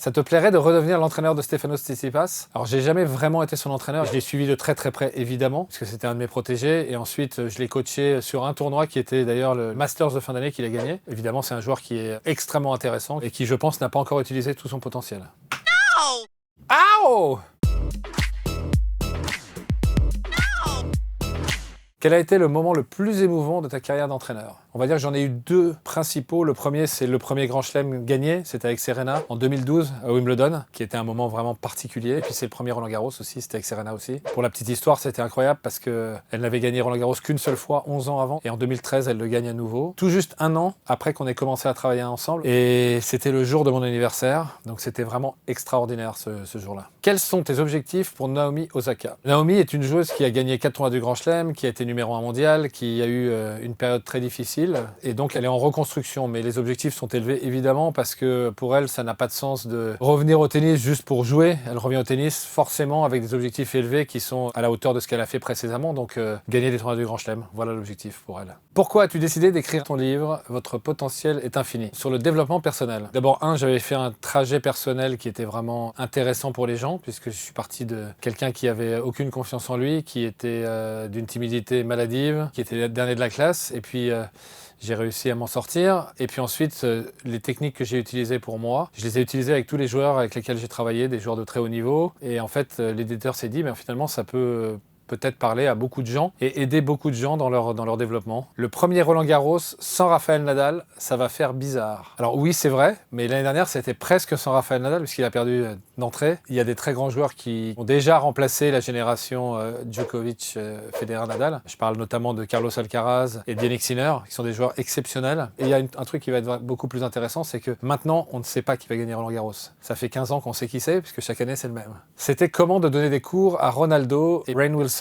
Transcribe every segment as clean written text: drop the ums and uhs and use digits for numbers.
Ça te plairait de redevenir l'entraîneur de Stefanos Tsitsipas? Alors j'ai jamais vraiment été son entraîneur, je l'ai suivi de très près évidemment, parce que c'était un de mes protégés, et ensuite je l'ai coaché sur un tournoi qui était d'ailleurs le Masters de fin d'année qu'il a gagné. Évidemment c'est un joueur qui est extrêmement intéressant et qui je pense n'a pas encore utilisé tout son potentiel. Ow! Quel a été le moment le plus émouvant de ta carrière d'entraîneur? On va dire que j'en ai eu deux principaux. Le premier, c'est le premier Grand Chelem gagné, c'était avec Serena en 2012 à Wimbledon, qui était un moment vraiment particulier. Et puis c'est le premier Roland Garros aussi, c'était avec Serena aussi. Pour la petite histoire, c'était incroyable parce qu'elle n'avait gagné Roland Garros qu'une seule fois, 11 ans avant. Et en 2013, elle le gagne à nouveau. Tout juste un an après qu'on ait commencé à travailler ensemble. Et c'était le jour de mon anniversaire, donc c'était vraiment extraordinaire ce jour-là. Quels sont tes objectifs pour Naomi Osaka? Naomi est une joueuse qui a gagné 4 tournois du Grand Chelem, qui a été numéro 1 mondial, qui a eu une période très difficile. Et donc elle est en reconstruction, mais les objectifs sont élevés évidemment parce que pour elle ça n'a pas de sens de revenir au tennis juste pour jouer. Elle revient au tennis forcément avec des objectifs élevés qui sont à la hauteur de ce qu'elle a fait précédemment, donc gagner des tournois du Grand Chelem, voilà l'objectif pour elle. Pourquoi as-tu décidé d'écrire ton livre « Votre potentiel est infini » sur le développement personnel? D'abord, j'avais fait un trajet personnel qui était vraiment intéressant pour les gens puisque je suis parti de quelqu'un qui avait aucune confiance en lui, qui était d'une timidité maladive, qui était le dernier de la classe, et puis j'ai réussi à m'en sortir. Et puis ensuite, les techniques que j'ai utilisées pour moi, je les ai utilisées avec tous les joueurs avec lesquels j'ai travaillé, des joueurs de très haut niveau. Et en fait, l'éditeur s'est dit, mais finalement, ça peut peut-être parler à beaucoup de gens et aider beaucoup de gens dans leur développement. Le premier Roland Garros sans Rafael Nadal, ça va faire bizarre. Alors oui, c'est vrai, mais l'année dernière, c'était presque sans Rafael Nadal puisqu'il a perdu d'entrée. Il y a des très grands joueurs qui ont déjà remplacé la génération Djokovic, Federer, Nadal. Je parle notamment de Carlos Alcaraz et d'Yannick Sinner, qui sont des joueurs exceptionnels. Et il y a un truc qui va être beaucoup plus intéressant, c'est que maintenant, on ne sait pas qui va gagner Roland Garros. Ça fait 15 ans qu'on sait qui c'est, puisque chaque année, c'est le même. C'était comment de donner des cours à Ronaldo et Rainn Wilson.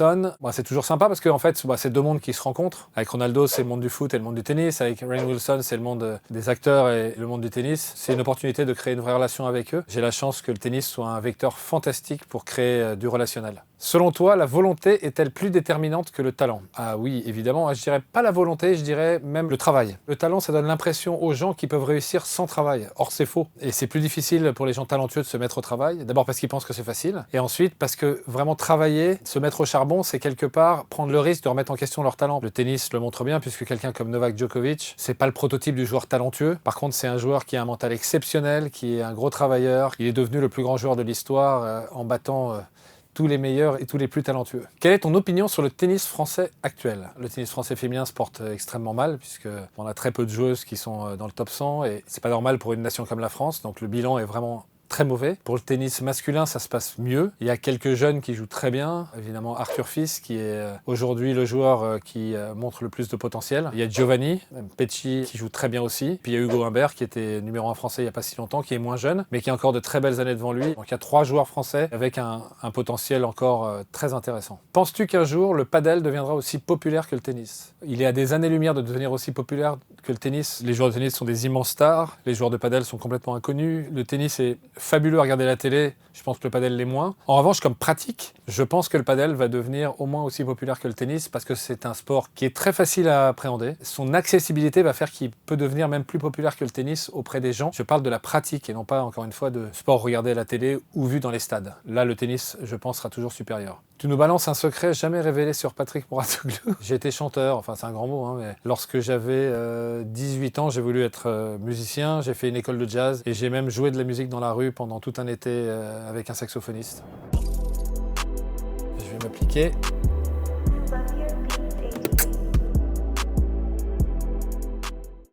C'est toujours sympa parce que en fait, c'est deux mondes qui se rencontrent. Avec Ronaldo, c'est le monde du foot et le monde du tennis. Avec Rainn Wilson, c'est le monde des acteurs et le monde du tennis. C'est une opportunité de créer une vraie relation avec eux. J'ai la chance que le tennis soit un vecteur fantastique pour créer du relationnel. Selon toi, la volonté est-elle plus déterminante que le talent? Ah oui, évidemment. Je dirais pas la volonté, je dirais même le travail. Le talent, ça donne l'impression aux gens qu'ils peuvent réussir sans travail. Or, c'est faux. Et c'est plus difficile pour les gens talentueux de se mettre au travail. D'abord parce qu'ils pensent que c'est facile. Et ensuite parce que vraiment travailler, se mettre au charbon, c'est quelque part prendre le risque de remettre en question leur talent. Le tennis le montre bien puisque quelqu'un comme Novak Djokovic, c'est pas le prototype du joueur talentueux. Par contre, c'est un joueur qui a un mental exceptionnel, qui est un gros travailleur. Il est devenu le plus grand joueur de l'histoire en battant tous les meilleurs et tous les plus talentueux. Quelle est ton opinion sur le tennis français actuel? Le tennis français féminin se porte extrêmement mal puisqu'on a très peu de joueuses qui sont dans le top 100 et c'est pas normal pour une nation comme la France, donc le bilan est vraiment très mauvais. Pour le tennis masculin, ça se passe mieux. Il y a quelques jeunes qui jouent très bien. Évidemment, Arthur Fils, qui est aujourd'hui le joueur qui montre le plus de potentiel. Il y a Giovanni Pecci, qui joue très bien aussi. Puis il y a Hugo Humbert, qui était numéro 1 français il n'y a pas si longtemps, qui est moins jeune, mais qui a encore de très belles années devant lui. Donc il y a 3 joueurs français avec un potentiel encore très intéressant. Penses-tu qu'un jour, le padel deviendra aussi populaire que le tennis? Il est à des années-lumière de devenir aussi populaire que le tennis. Les joueurs de tennis sont des immenses stars. Les joueurs de padel sont complètement inconnus. Le tennis est fabuleux à regarder la télé, je pense que le padel l'est moins. En revanche, comme pratique, je pense que le padel va devenir au moins aussi populaire que le tennis parce que c'est un sport qui est très facile à appréhender. Son accessibilité va faire qu'il peut devenir même plus populaire que le tennis auprès des gens. Je parle de la pratique et non pas, encore une fois, de sport regardé à la télé ou vu dans les stades. Là, le tennis, je pense, sera toujours supérieur. Tu nous balances un secret jamais révélé sur Patrick Mouratoglou. J'ai été chanteur, enfin c'est un grand mot, mais lorsque j'avais 18 ans, j'ai voulu être musicien, j'ai fait une école de jazz et j'ai même joué de la musique dans la rue pendant tout un été avec un saxophoniste. Je vais m'appliquer.